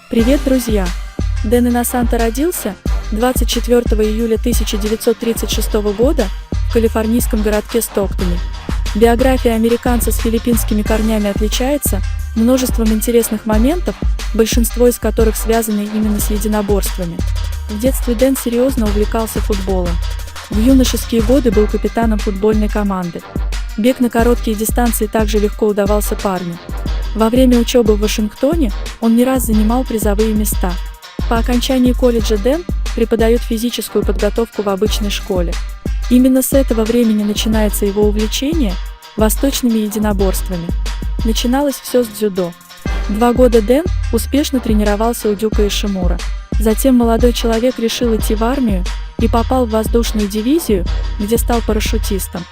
Привет, друзья! Дэн Иносанто родился 24 июля 1936 года в калифорнийском городке Стоктоне. Биография американца с филиппинскими корнями отличается множеством интересных моментов, большинство из которых связаны именно с единоборствами. В детстве Дэн серьезно увлекался футболом. В юношеские годы был капитаном футбольной команды. Бег на короткие дистанции также легко удавался парню. Во время учебы в Вашингтоне он не раз занимал призовые места. По окончании колледжа Дэн преподает физическую подготовку в обычной школе. Именно с этого времени начинается его увлечение восточными единоборствами. Начиналось все с дзюдо. 2 года Дэн успешно тренировался у Дюка Ишимура. Затем молодой человек решил идти в армию и попал в воздушную дивизию, где стал парашютистом.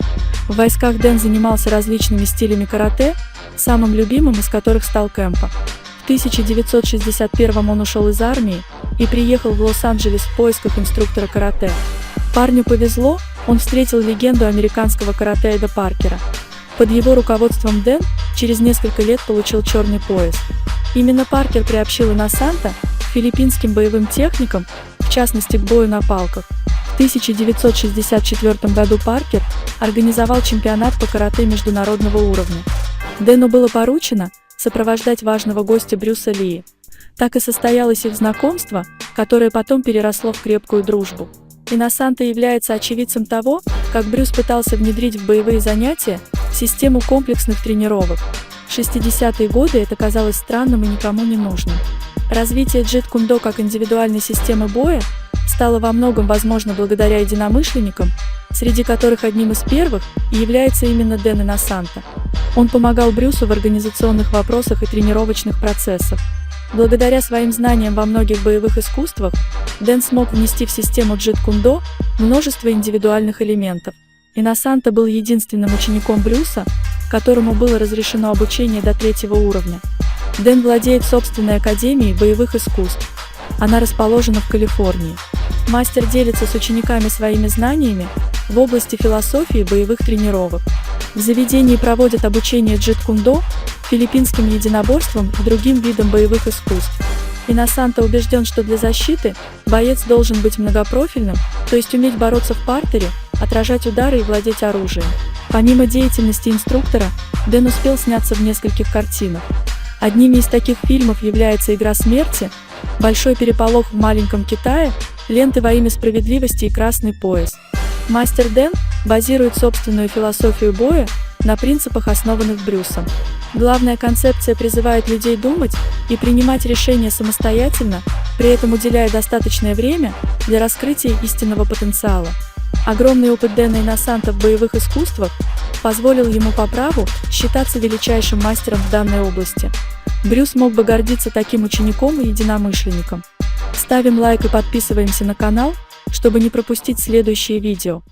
В войсках Дэн занимался различными стилями карате, самым любимым из которых стал кэмпо. В 1961 он ушел из армии и приехал в Лос-Анджелес в поисках инструктора карате. Парню повезло, он встретил легенду американского карате Эда Паркера. Под его руководством Дэн через несколько лет получил черный пояс. Именно Паркер приобщил Иносанто к филиппинским боевым техникам, в частности к бою на палках. В 1964 году Паркер организовал чемпионат по карате международного уровня. Дэну было поручено сопровождать важного гостя Брюса Ли. Так и состоялось их знакомство, которое потом переросло в крепкую дружбу. Иносанто является очевидцем того, как Брюс пытался внедрить в боевые занятия систему комплексных тренировок. В 60-е годы это казалось странным и никому не нужным. Развитие джит-кундо как индивидуальной системы боя стало во многом возможно благодаря единомышленникам, среди которых одним из первых и является именно Дэн Иносанто. Он помогал Брюсу в организационных вопросах и тренировочных процессах. Благодаря своим знаниям во многих боевых искусствах, Дэн смог внести в систему джит-кундо множество индивидуальных элементов. Иносанто был единственным учеником Брюса, которому было разрешено обучение до 3-го уровня. Дэн владеет собственной академией боевых искусств. Она расположена в Калифорнии. Мастер делится с учениками своими знаниями в области философии боевых тренировок. В заведении проводят обучение джит-кундо, филиппинским единоборствам и другим видам боевых искусств. Иносанто убежден, что для защиты боец должен быть многопрофильным, то есть уметь бороться в партере, отражать удары и владеть оружием. Помимо деятельности инструктора, Дэн успел сняться в нескольких картинах. Одними из таких фильмов является «Игра смерти», «Большой переполох в маленьком Китае», «Ленты во имя справедливости» и «Красный пояс». Мастер Дэн базирует собственную философию боя на принципах, основанных Брюсом. Главная концепция призывает людей думать и принимать решения самостоятельно, при этом уделяя достаточное время для раскрытия истинного потенциала. Огромный опыт Дэна Иносанто в боевых искусствах позволил ему по праву считаться величайшим мастером в данной области. Брюс мог бы гордиться таким учеником и единомышленником. Ставим лайк и подписываемся на канал, чтобы не пропустить следующие видео.